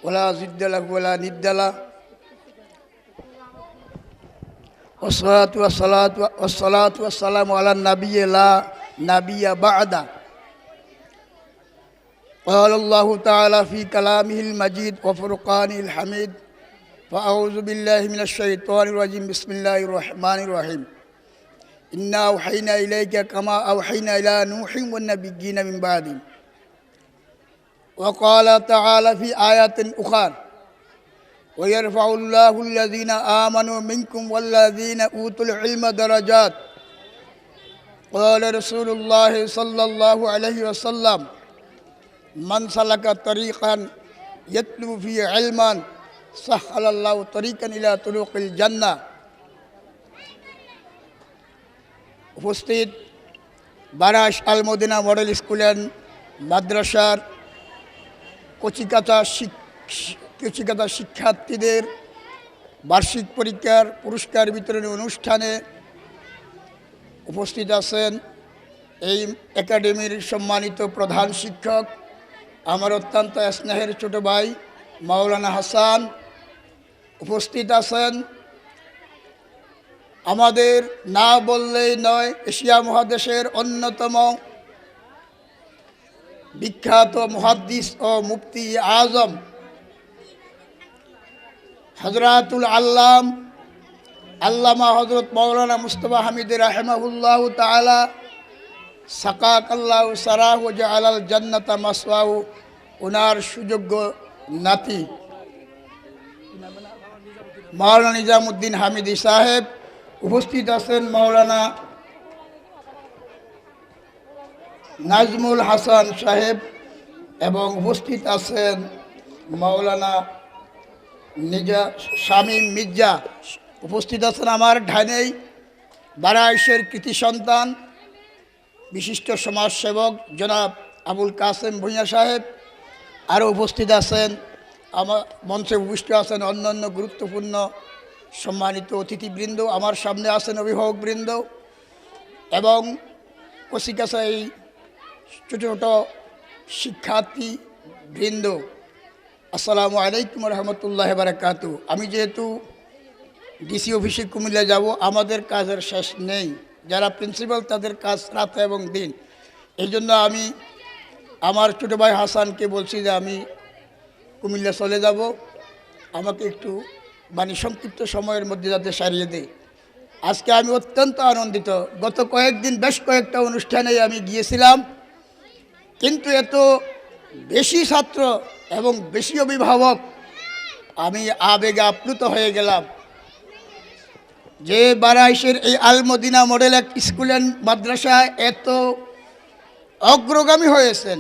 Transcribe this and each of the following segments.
ولا ضد له ولا ند له والصلاة والسلام على النبي لا نبي بعده قال الله تعالى في كلامه المجيد وفرقانه الحميد فأعوذ بالله من الشيطان الرجيم بسم الله الرحمن الرحيم إنا أوحينا إليك كما أوحينا إلى نوح والنبيين من بعده وقال تعالى في آيات أخرى ويرفع الله الذين آمنوا منكم والذين أوتوا العلم درجات قال رسول الله صلى الله عليه وسلم من سلك طريقا يطلب فيه علما سهل الله طريقا إلى طرق الجنة উপস্থিত বারাস আল Madina model school and মাদ্রাসার কচিকাতা শিক্ষার্থীদের বার্ষিক পরীক্ষার পুরস্কার বিতরণী অনুষ্ঠানে উপস্থিত আছেন এই একাডেমির সম্মানিত প্রধান শিক্ষক আমার অত্যন্ত স্নেহের ছোট ভাই মাওলানা হাসান। উপস্থিত আছেন আমাদের না বললেই নয় এশিয়া মহাদেশের অন্যতম বিখ্যাত মুহাদ্দিস ও মুফতি আজম হযরতুল আল্লামা হযরত মাওলানা মুস্তাফা হামিদ রাহিমাহুল্লাহ তাআলা সাকাকাল্লাহু সারাহু ওয়া জাআলাল জান্নাতা মাসওয়াহু ওনার সুযোগ্য নাতি মাওলানা নিজামউদ্দিন হামিদি সাহেব। উপস্থিত আছেন মাওলানা নাজমুল হাসান সাহেব এবং উপস্থিত আছেন মাওলানা শামীম মির্জা। উপস্থিত আছেন আমার ঢানেই বারাইশের কৃতি সন্তান বিশিষ্ট সমাজসেবক জনাব আবুল কাসেম ভূঁইয়া সাহেব। আরও উপস্থিত আছেন আমার মঞ্চে উপস্থিত আছেন অন্যান্য গুরুত্বপূর্ণ সম্মানিত অতিথিবৃন্দ, আমার সামনে আছেন অভিভাবকবৃন্দ এবং কচিকাছা এই ছোটো ছোটো শিক্ষার্থী বৃন্দ। আসসালামু আলাইকুম রহমতুল্লাহ বারাকাতু। আমি যেহেতু ডিসি অফিসে কুমিল্লা যাব, আমাদের কাজের শেষ নেই, যারা প্রিন্সিপাল তাদের কাজ রাত এবং দিন। এই জন্য আমি আমার ছোটো ভাই হাসানকে বলছি যে আমি কুমিল্লা চলে যাব, আমাকে একটু সংক্ষিপ্ত সময়ের মধ্যে যাতে সারিয়ে দেয়। আজকে আমি অত্যন্ত আনন্দিত। গত কয়েকদিন বেশ কয়েকটা অনুষ্ঠানে আমি গিয়েছিলাম, কিন্তু এত বেশি ছাত্র এবং বেশি অভিভাবক আমি আবেগে আপ্লুত হয়ে গেলাম যে বারাইশের এই আল মদিনা মডেল স্কুল অ্যান্ড মাদ্রাসায় এত অগ্রগামী হয়েছেন।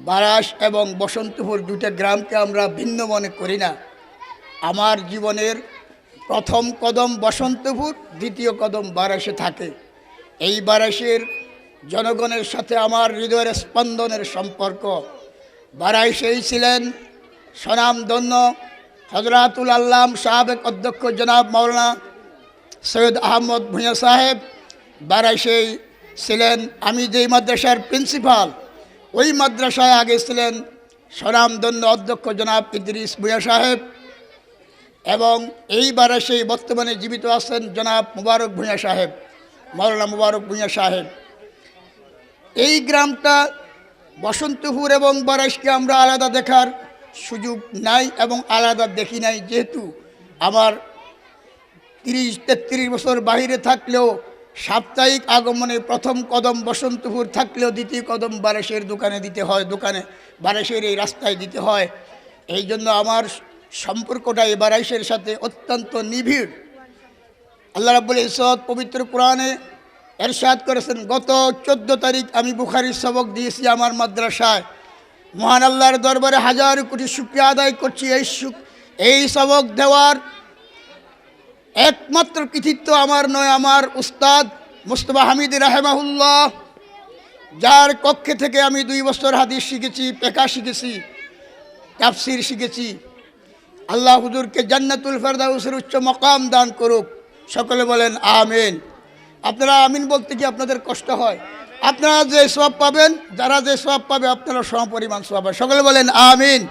বারাস এবং বসন্তপুর দুইটা গ্রামকে আমরা ভিন্ন মনে করি না। আমার জীবনের প্রথম কদম বসন্তপুর, দ্বিতীয় কদম বারাসে থাকে। এই বারাসের জনগণের সাথে আমার হৃদয়ের স্পন্দনের সম্পর্ক। বারাইশেই ছিলেন স্বনামধন্য হযরতুল আল্লাম সাবেক অধ্যক্ষ জনাব মাওলানা সৈয়দ আহমদ ভূঁইয়া সাহেব। বারাইশেই ছিলেন আমি যেই মাদ্রাসার প্রিন্সিপাল, ওই মাদ্রাসায় আগে ছিলেন স্বনামধন্য অধ্যক্ষ জনাব ইদ্রিস ভূঁইয়া সাহেব এবং এই বারাইশেই বর্তমানে জীবিত আছেন জনাব মুবারক ভূঁইয়া সাহেব, মাওলানা মুবারক ভূঁইয়া সাহেব। এই গ্রামটা বসন্তপুর এবং বারাইশকে আমরা আলাদা দেখার সুযোগ নাই এবং আলাদা দেখি নাই, যেহেতু আমার 30-33 বছর বাইরে থাকলেও সাপ্তাহিক আগমনে প্রথম কদম বসন্তপুর থাকলেও দ্বিতীয় কদম বারাইশের দোকানে দিতে হয়, বারাইশের এই রাস্তায় দিতে হয়। এই জন্য আমার সম্পর্কটা এই বারাইশের সাথে অত্যন্ত নিবিড়। আল্লাহ রাব্বুল ইজ্জত পবিত্র কোরআনে এরশাদ করেছেন, গত 14 তারিখ আমি বুখারীর সবক দিয়েছি আমার মাদ্রাসায়। মহান আল্লাহর দরবারে হাজার কোটি শুকরিয়া আদায় করছি। এই সবক দেওয়ার একমাত্র কৃতিত্ব আমার নয়, আমার উস্তাদ মুস্তাফা হামিদ রাহিমাহুল্লাহ, যার কক্ষে থেকে আমি 2 বছর হাদিস শিখেছি, ফিকহ শিখেছি, তাফসীর শিখেছি। আল্লাহ হুজুরকে জান্নাতুল ফেরদাউসের উচ্চ মাকাম দান করুক। সকলে বলেন আমিন। আপনারা আমিন বলতে কি আপনাদের কষ্ট হয়? আপনারা যে সওয়াব পাবেন, যারা যে সওয়াব পাবে আপনারা সমপরিমাণ সওয়াব পাবেন। সকলে বলেন আমিন।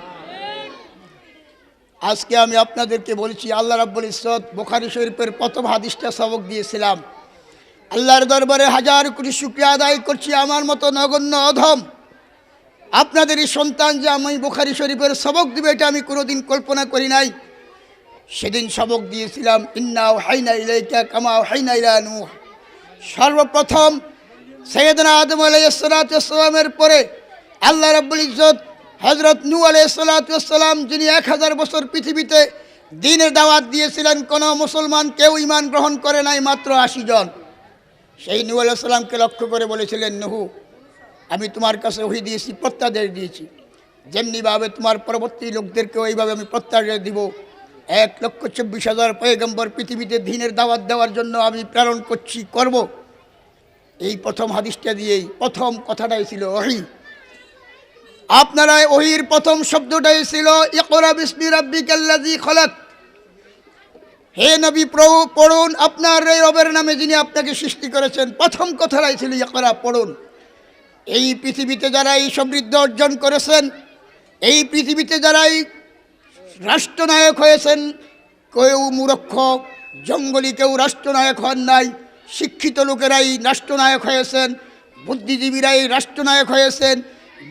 আজকে আমি আপনাদেরকে বলেছি, আল্লাহ রাব্বুল ইজ্জত বুখারী শরীফের প্রথম হাদিসটা সবক দিয়েছিলাম। আল্লাহর দরবারে হাজার কোটি শুকরিয়া আদায় করছি, আমার মতো নগণ্য অধম আপনাদেরই সন্তান যে আমি বুখারী শরীফের সবক দিবে এটা আমি কোনোদিন কল্পনা করি নাই। সেদিন সবক দিয়েছিলাম ইন্না ওয়াহাইনা ইলাইকা কামা ওয়াহাইনা ইলা নূহ। সর্বপ্রথম সৈয়দনা আদম আলাইহিস সালাতু ওয়াস সালামের পরে আল্লাহ রাব্বুল ইজ্জত হযরত নূহ আলাইহিস সালাতু ওয়াস সালাম, যিনি 1000 বছর পৃথিবীতে দ্বীনের দাওয়াত দিয়েছিলেন, কোনো মুসলমান কেউ ঈমান গ্রহণ করে নাই, মাত্র 80 জন। সেই নূহ আলাইহিস সালামকে লক্ষ্য করে বলেছিলেন, নূহ, আমি তোমার কাছে ওহী দিয়েছি, প্রত্যাদেশ দিয়েছি, যেমনিভাবে তোমার পরবর্তী লোকদেরকে ওইভাবে আমি প্রত্যাদেশ দিব। 1,24,000 পয়গম্বর পৃথিবীতে দ্বীনের দাওয়াত দেওয়ার জন্য আমি প্রেরণ করব। এই প্রথম হাদিসটা দিয়েই প্রথম কথাটাই ছিল ওহী। আপনারা ওহীর প্রথম শব্দটাই ছিল ইকরা বিসমি রাব্বিকাল্লাযী খলাক। হে নবী, পড়ুন আপনার এই রবের নামে যিনি আপনাকে সৃষ্টি করেছেন। প্রথম কথাটাই ছিল ইকরা, পড়ুন। এই পৃথিবীতে যারা এই সমৃদ্ধ অর্জন করেছেন, এই পৃথিবীতে যারাই রাষ্ট্রনায়ক হয়েছেন, কেউ মূর্খ জঙ্গলি, কেউ রাষ্ট্রনায়ক হন নাই। শিক্ষিত লোকেরাই রাষ্ট্রনায়ক হয়েছেন, বুদ্ধিজীবীরাই রাষ্ট্রনায়ক হয়েছেন,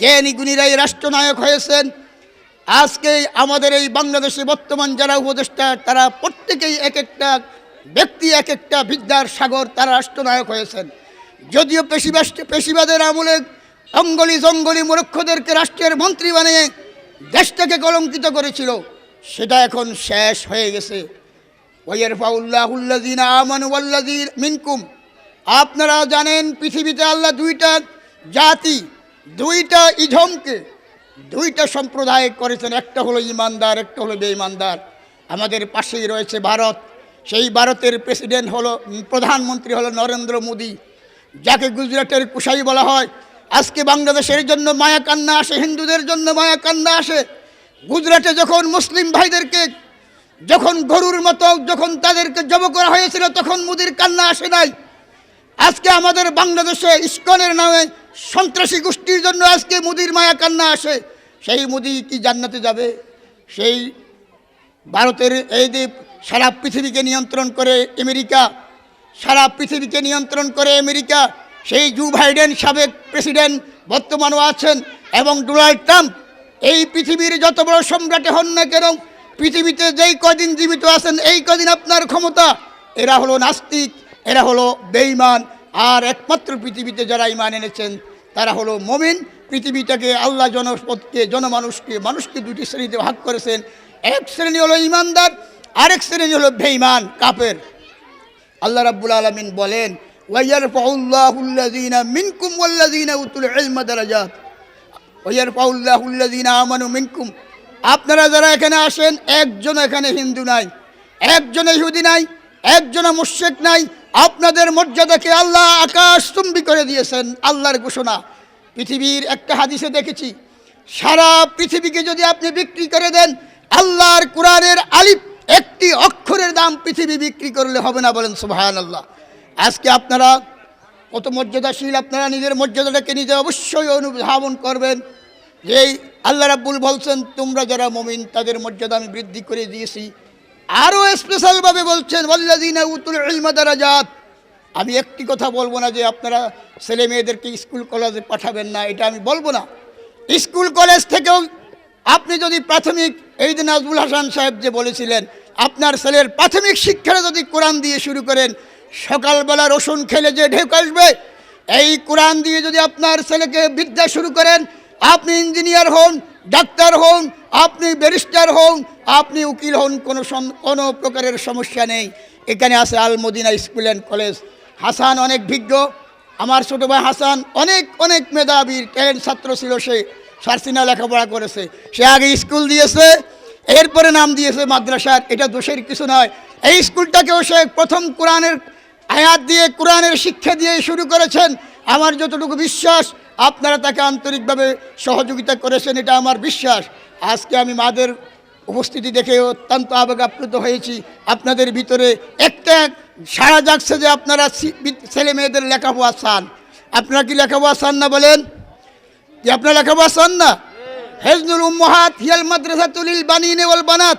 জ্ঞানী গুণীরাই রাষ্ট্রনায়ক হয়েছেন। আজকে আমাদের এই বাংলাদেশে বর্তমান যারা উপদেষ্টা, তারা প্রত্যেকেই এক একটা ব্যক্তি, এক একটা বিদ্যার সাগর, তারা রাষ্ট্রনায়ক হয়েছেন। যদিও পেশিবাদের আমলে অঙ্গলি জঙ্গলি মূর্খদেরকে রাষ্ট্রের মন্ত্রী বানিয়ে দেশটাকে কলঙ্কিত করেছিল, সেটা এখন শেষ হয়ে গেছে। ওয়াইয়ারফাউল্লাহুল্লাযীনা আমানু ওয়াল্লাযীনা মিনকুম। আপনারা জানেন পৃথিবীতে আল্লাহ দুইটা জাতি, দুইটা ইজমকে, দুইটা সম্প্রদায় করেছেন। একটা হলো ইমানদার, একটা হলো বেঈমানদার। আমাদের পাশেই রয়েছে ভারত। সেই ভারতের প্রেসিডেন্ট হলো, প্রধানমন্ত্রী হলো নরেন্দ্র মোদী, যাকে গুজরাটের কুশাই বলা হয়। আজকে বাংলাদেশের জন্য মায়া কান্না আসে, হিন্দুদের জন্য মায়া কান্না আসে। গুজরাটে যখন মুসলিম ভাইদেরকে যখন গরুর মতো যখন তাদেরকে জব করা হয়েছিল, তখন মোদির কান্না আসে নাই। আজকে আমাদের বাংলাদেশে ইসকনের নামে সন্ত্রাসী গোষ্ঠীর জন্য আজকে মোদির মায়া কান্না আসে। সেই মোদি কি জান্নাতে যাবে? সেই ভারতের এই যে সারা পৃথিবীকে নিয়ন্ত্রণ করে আমেরিকা, সারা পৃথিবীকে নিয়ন্ত্রণ করে আমেরিকা, সেই জো বাইডেন সাবেক প্রেসিডেন্ট বর্তমানও আছেন, এবং ডোনাল্ড ট্রাম্প, এই পৃথিবীর যত বড় সম্রাটে হন না কেন, পৃথিবীতে যেই কদিন জীবিত আছেন এই কদিন আপনার ক্ষমতা, এরা হলো নাস্তিক, এরা হলো বেঈমান। আর একমাত্র পৃথিবীতে যারা ঈমান এনেছেন তারা হলো মুমিন। পৃথিবীটাকে আল্লাহ মানুষকে দুটি শ্রেণীতে ভাগ করেছেন। এক শ্রেণী হলো ঈমানদার, আরেক শ্রেণী হলো বেঈমান, কাফের। আল্লাহ রাব্বুল আলামিন বলেন, ওয়াইয়ারফাউল্লাহুল্লাযীনা মিনকুম ওয়াল্লাযীনা উতুল ইলমা দারাজাত। ওয়াইয়ারফাউল্লাহুল্লাযীনা আমানু মিনকুম। আপনারা যারা এখানে আসেন, একজন এখানে হিন্দু নাই, একজন ইহুদি নাই, একজন মুশরিক নাই। আপনাদের মর্যাদাকে আল্লাহ আকাশচুম্বী করে দিয়েছেন, আল্লাহর ঘোষণা। পৃথিবীর একটা হাদিসে দেখেছি, সারা পৃথিবীকে যদি আপনি বিক্রি করে দেন, আল্লাহর কোরআনের আলিফ একটি অক্ষরের দাম পৃথিবী বিক্রি করলে হবে না। বলেন সুবহানাল্লাহ। আজকে আপনারা কত মর্যাদাশীল, আপনারা নিজের মর্যাদাটাকে নিজে অবশ্যই অনুধাবন করবেন। যে আল্লাহ রাব্বুল বলছেন, তোমরা যারা মুমিন তাদের মর্যাদা আমি বৃদ্ধি করে দিয়েছি। আরও স্পেশালভাবে বলছেন, ওয়াল্লাযীনা উতুল ইলমা দারাজাত। আমি একটি কথা বলবো না যে আপনারা ছেলে মেয়েদেরকে স্কুল কলেজে পাঠাবেন না, এটা আমি বলবো না। স্কুল কলেজ থেকেও আপনি যদি প্রাথমিক, এই যে নাজমুল হাসান সাহেব যে বলেছিলেন, আপনার ছেলের প্রাথমিক শিক্ষাটা যদি কোরআন দিয়ে শুরু করেন, সকালবেলা রসুন খেলে যে ঢেক আসবে, এই কোরআন দিয়ে যদি আপনার ছেলেকে বিদ্যা শুরু করেন, আপনি ইঞ্জিনিয়ার হন, ডাক্তার হন, আপনি ব্যারিস্টার হন, আপনি উকিল হন, কোনো প্রকারের সমস্যা নেই। এখানে আছে Al Madina school and college. Hasan অনেক বিজ্ঞ, আমার ছোটো ভাই হাসান অনেক মেধাবী ট্যালেন্ট ছাত্র ছিল। সে সার্সিনা লেখাপড়া করেছে, সে আগে স্কুল দিয়েছে, এরপরে নাম দিয়েছে মাদ্রাসার। এটা দোষের কিছু নয়। এই স্কুলটাকেও সে প্রথম কোরআনের আয়াত দিয়ে, কোরআনের শিক্ষা দিয়ে শুরু করেছেন। আমার যতটুকু বিশ্বাস, আপনারা তাকে আন্তরিকভাবে সহযোগিতা করেছেন, এটা আমার বিশ্বাস। আজকে আমি মাদের উপস্থিতি দেখে অত্যন্ত আবেগ আপ্লুত হয়েছি। আপনাদের ভিতরে একটা সাড়া জাগছে যে আপনারা ছেলে মেয়েদের লেখাপড়া চান। আপনারা কি লেখাপড়া চান না? বলেন যে আপনারা লেখাপড়া চান না? হেজনুল উম্মাহাত হিয়াল মাদ্রাসাতুল লিল বানিন ওয়াল বানাত।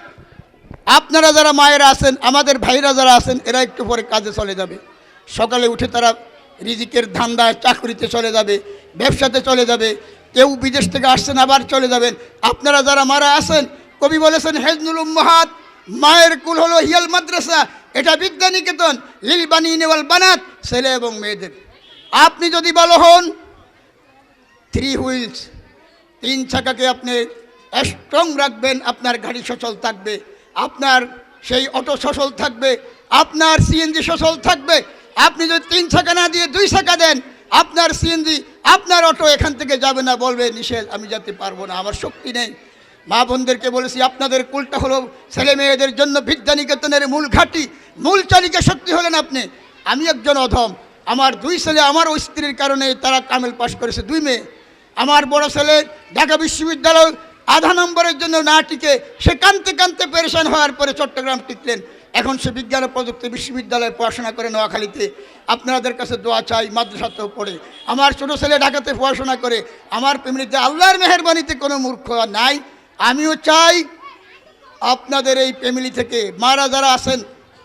আপনারা যারা মায়েরা আছেন, আমাদের ভাইরা যারা আছেন, এরা একটু পরে কাজে চলে যাবে। সকালে উঠে তারা রিজিকের ধান্দায় চাকরিতে চলে যাবে, ব্যবসাতে চলে যাবে, কেউ বিদেশ থেকে আসছেন আবার চলে যাবেন। আপনারা যারা মারা আছেন, কবি বলেছেন হেজনুল উম্মাহাত, মায়ের কুল হলো হিয়াল মাদ্রাসা, এটা বিদ্যানিকেতন, লিল বানিন ওয়াল বানাত, ছেলে এবং মেয়েদের। আপনি যদি বলো হন 3 হুইলস, 3 চাকাকে আপনি স্ট্রং রাখবেন, আপনার গাড়ি সচল থাকবে, আপনার সেই অটো সচল থাকবে, আপনার সিএনজি সচল থাকবে। আপনি যদি 3 চাকা না দিয়ে 2 চাকা দেন, আপনার সিএনজি, আপনার অটো এখান থেকে যাবে না, বলবে নিষেধ, আমি যেতে পারবো না, আমার শক্তি নেই। মা বোনদেরকে বলেছি, আপনাদের কুলটা হলো ছেলে মেয়েদের জন্য বিদ্যানিকেতনের মূল ঘাঁটি, মূল চালিকা শক্তি হলেন আপনি। আমি একজন অধম, আমার 2 ছেলে আমার ওই স্ত্রীর কারণে তারা কামেল পাশ করেছে, 2 মেয়ে। আমার বড় ছেলে ঢাকা বিশ্ববিদ্যালয় আধা নম্বরের জন্য না টিকে সে কাঁদতে কাঁদতে পেরেশান হওয়ার পরে চট্টগ্রাম টিকলেন। এখন সে বিজ্ঞান ও প্রযুক্তি বিশ্ববিদ্যালয়ে পড়াশোনা করে নোয়াখালীতে। আপনাদের কাছে দোয়া চাই, মাদ্রাসাতেও পড়ে। আমার ছোটো ছেলে ঢাকাতে পড়াশোনা করে। আমার ফ্যামিলিতে আল্লাহর মেহেরবানিতে কোনো মূর্খ নাই। আমিও চাই আপনাদের এই ফ্যামিলি থেকে মারা যারা আছেন,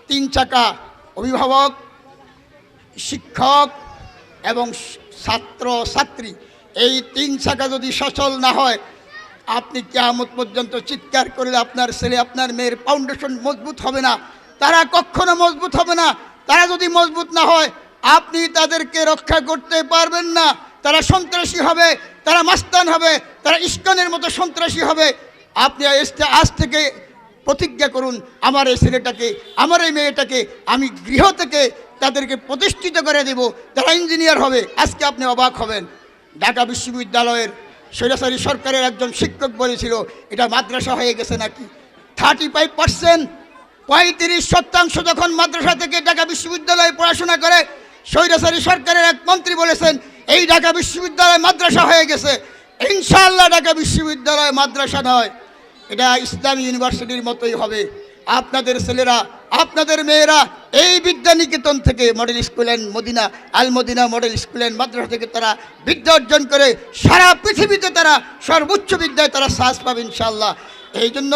3 চাকা, অভিভাবক, শিক্ষক এবং ছাত্র ছাত্রী, এই 3 চাকা যদি সচল না হয়, আপনি কিয়ামত পর্যন্ত চিৎকার করলে আপনার ছেলে আপনার মেয়ের ফাউন্ডেশন মজবুত হবে না, তারা কখনো মজবুত হবে না। তারা যদি মজবুত না হয়, আপনি তাদেরকে রক্ষা করতে পারবেন না। তারা সন্ত্রাসী হবে, তারা মাস্তান হবে, তারা ইস্কনের মতো সন্ত্রাসী হবে। আপনি আজ থেকে প্রতিজ্ঞা করুন, আমার এই ছেলেটাকে, আমার এই মেয়েটাকে আমি গৃহ থেকে তাদেরকে প্রতিষ্ঠিত করে দেব, তারা ইঞ্জিনিয়ার হবে। আজকে আপনি অবাক হবেন, ঢাকা বিশ্ববিদ্যালয়ের স্বৈরাচারী সরকারের একজন শিক্ষক বলেছিল এটা মাদ্রাসা হয়ে গেছে নাকি। 35%, 35% যখন মাদ্রাসা থেকে ঢাকা বিশ্ববিদ্যালয়ে পড়াশোনা করে, স্বৈরাচারী সরকারের এক মন্ত্রী বলেছেন এই ঢাকা বিশ্ববিদ্যালয় মাদ্রাসা হয়ে গেছে। ইনশাআল্লাহ ঢাকা বিশ্ববিদ্যালয় মাদ্রাসা নয়, এটা ইসলামী ইউনিভার্সিটির মতোই হবে। আপনাদের ছেলেরা, আপনাদের মেয়েরা এই বিদ্যানিকেতন থেকে, model school and Madina, Al Madina model school and মাদ্রাসা থেকে তারা বিদ্যা অর্জন করে সারা পৃথিবীতে তারা সর্বোচ্চ বিদ্যায় তারা সাহস পাবে ইনশাআল্লাহ। এই জন্য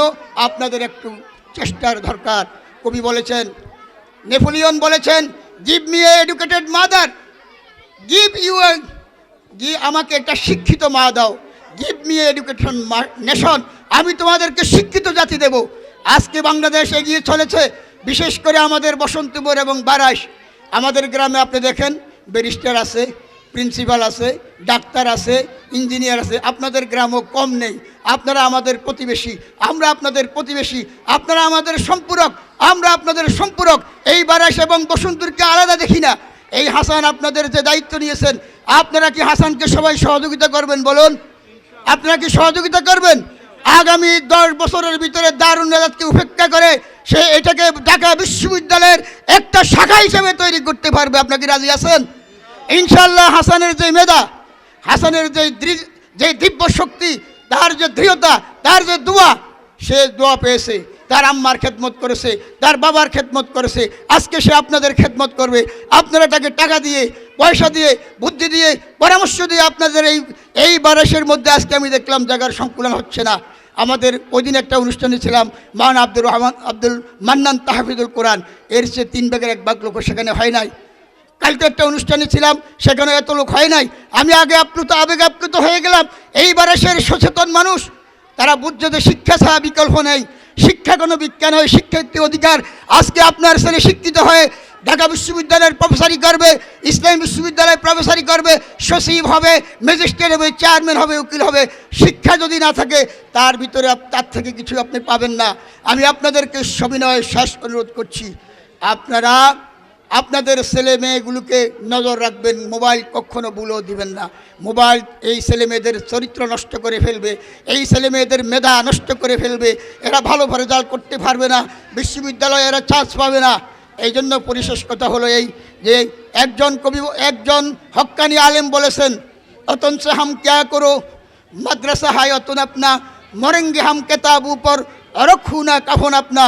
আপনাদের একটু চেষ্টার দরকার। কবি বলেছেন, নেপোলিয়ন বলেছেন, give me a educated mother, আমাকে একটা শিক্ষিত মা দাও, গিভ মি এডুকেশন নেশন, আমি তোমাদেরকে শিক্ষিত জাতি দেব। আজকে বাংলাদেশ এগিয়ে চলেছে, বিশেষ করে আমাদের বসন্তপুর এবং বারাইশ। আমাদের গ্রামে আপনি দেখেন ব্যারিস্টার আছে, প্রিন্সিপাল আছে, ডাক্তার আছে, ইঞ্জিনিয়ার আছে। আপনাদের গ্রামও কম নেই। আপনারা আমাদের প্রতিবেশী, আমরা আপনাদের প্রতিবেশী, আপনারা আমাদের সম্পূরক, আমরা আপনাদের সম্পূরক। এই বারাইশ এবং বসন্তপুরকে আলাদা দেখি না। এই হাসান আপনাদের যে দায়িত্ব নিয়েছেন, আপনারা কি হাসানকে সবাই সহযোগিতা করবেন বলুন? আপনারা কি সহযোগিতা করবেন? আগামী 10 বছরের ভিতরে দারুন নাজাতকে উপেক্ষা করে সে এটাকে ঢাকা বিশ্ববিদ্যালয়ের একটা শাখা হিসেবে তৈরি করতে পারবে। আপনাকে রাজি আছেন? ইনশাআল্লাহ। হাসানের যে মেধা, হাসানের যে দিব্য শক্তি, তার যে দৃঢ়তা, তার যে দোয়া, সে দোয়া পেয়েছে, তার আম্মার খেদমত করেছে, তার বাবার খেদমত করেছে, আজকে সে আপনাদের খেদমত করবে। আপনারা তাকে টাকা দিয়ে, পয়সা দিয়ে, বুদ্ধি দিয়ে, পরামর্শ দিয়ে আপনাদের এই বারাসের মধ্যে আজকে আমি দেখলাম জায়গার সংকুলন হচ্ছে না। আমাদের ওই দিন একটা অনুষ্ঠানে ছিলাম, মান আব্দুল মান্নান তাহফিজুল কোরআন, এর চেয়ে 3 ভাগের 1 ভাগ লোক সেখানে হয় নাই। কালকে একটা অনুষ্ঠানে ছিলাম, সেখানে এত লোক হয় নাই। আমি আগে আবেগ আপ্লুত হয়ে গেলাম। এই বারাসের সচেতন মানুষ তারা বুঝছে যে শিক্ষা ছাড়া বিকল্প নেই, শিক্ষা কোনো বিজ্ঞান হয়, শিক্ষা একটি অধিকার। আজকে আপনার ছেলে শিক্ষিত হয়ে ঢাকা বিশ্ববিদ্যালয়ের প্রফেসরি করবে, ইসলামী বিশ্ববিদ্যালয়ে প্রফেসরি করবে, সচিব হবে, ম্যাজিস্ট্রেট হবে, চেয়ারম্যান হবে, উকিল হবে। শিক্ষা যদি না থাকে তার ভিতরে তার থেকে কিছু আপনি পাবেন না। আমি আপনাদেরকে সবিনয় শেষ অনুরোধ করছি, আপনারা আপনাদের ছেলে মেয়েগুলোকে নজর রাখবেন। মোবাইল কখনো ভুলও দিবেন না। মোবাইল এই ছেলে মেয়েদের চরিত্র নষ্ট করে ফেলবে, এই ছেলে মেয়েদের মেধা নষ্ট করে ফেলবে। এরা ভালো রেজাল্ট করতে পারবে না, বিশ্ববিদ্যালয়ে এরা চান্স পাবে না। এই জন্য পরিশেষ কথা হলো এই যে একজন হক্কানি আলেম বলেছেন, অতন সে হাম ক্যা করো মাদ্রাসা হায় অতন আপনা, মরেঙ্গে হাম কেতাব উপর অরক্ষুনা কাফন আপনা।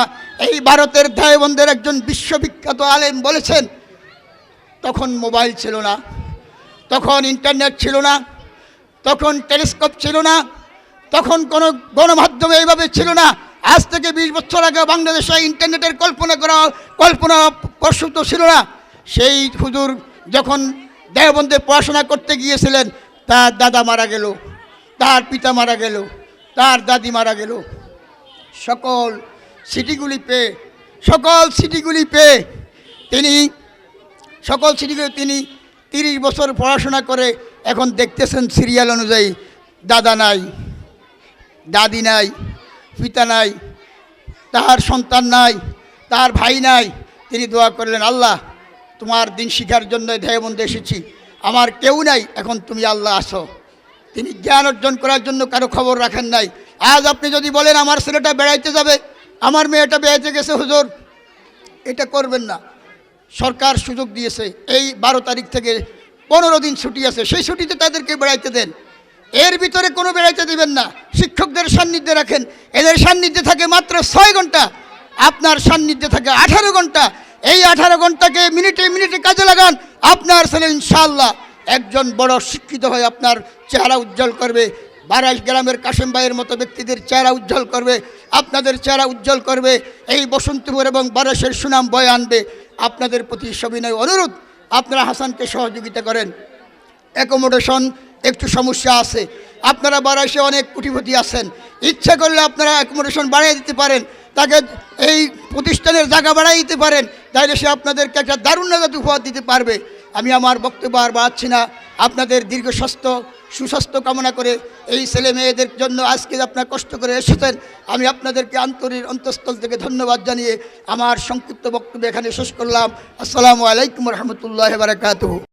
এই ভারতের দেওবন্দের একজন বিশ্ববিখ্যাত আলেম বলেছেন, তখন মোবাইল ছিল না, তখন ইন্টারনেট ছিল না, তখন টেলিস্কোপ ছিল না, তখন কোনো গণমাধ্যম এইভাবে ছিল না। আজ থেকে 20 বছর আগে বাংলাদেশে ইন্টারনেটের কল্পনা প্রসূত ছিল না। সেই হুজুর যখন দেওবন্দে পড়াশোনা করতে গিয়েছিলেন, তার দাদা মারা গেল, তার পিতা মারা গেল, তার দাদি মারা গেল। সকল সিটিগুলি পেয়ে তিনি 30 বছর পড়াশোনা করে এখন দেখতেছেন সিরিয়াল অনুযায়ী দাদা নাই, দাদি নাই, পিতা নাই, তার সন্তান নাই, তার ভাই নাই। তিনি দোয়া করলেন, আল্লাহ তোমার দিন শিখার জন্য দেওবন্দে এসেছি, আমার কেউ নাই, এখন তুমি আল্লাহ আসো। তিনি জ্ঞান অর্জন করার জন্য কারো খবর রাখেন নাই। আজ আপনি যদি বলেন আমার ছেলেটা বেড়াইতে যাবে, আমার মেয়েটা বেড়াইতে গেছে হুজুর, এটা করবেন না। সরকার সুযোগ দিয়েছে, এই 12 তারিখ থেকে 15 দিন ছুটি আছে, সেই ছুটিতে তাদেরকে বেড়াইতে দেন। এর ভিতরে কোনো বেড়াইতে দিবেন না। শিক্ষকদের সান্নিধ্যে রাখেন, এদের সান্নিধ্যে থাকে মাত্র 6 ঘন্টা, আপনার সান্নিধ্যে থাকে 18 ঘন্টা। এই 18 ঘন্টাকে মিনিটে মিনিটে কাজে লাগান। আপনার ছেলে ইনশাআল্লাহ একজন বড় শিক্ষিত হয়ে আপনার চেহারা উজ্জ্বল করবে। বারাইশ গ্রামের কাশেম ভাইয়ের মতো ব্যক্তিদের চেহারা উজ্জ্বল করবে, আপনাদের চেহারা উজ্জ্বল করবে। এই বসন্তপুর এবং বারাইশের সুনাম বয়ে আনবে। আপনাদের প্রতি সবিনয় অনুরোধ, আপনারা হাসানকে সহযোগিতা করেন। অ্যাকোমোডেশন একটু সমস্যা আছে, আপনারা বারাইশে অনেক কোটিপতি আছেন, ইচ্ছা করলে আপনারা অ্যাকোমোডেশন বাড়িয়ে দিতে পারেন, তাকে এই প্রতিষ্ঠানের জায়গা বাড়াই দিতে পারেন, তাইলে সে আপনাদেরকে একটা দারুণ নাগাদ উপহার দিতে পারবে। আমি আমার বক্তব্য আর বাড়াচ্ছি না। আপনাদের দীর্ঘ সুস্বাস্থ্য কামনা করে এই ছেলে মেয়েদের জন্য আজকে আপনারা কষ্ট করে এসেছেন, আমি আপনাদেরকে অন্তঃস্থল থেকে ধন্যবাদ জানিয়ে আমার সংক্ষিপ্ত বক্তব্য এখানে শেষ করলাম। আসসালামু আলাইকুম রহমতুল্লাহ বারাকাতুহু।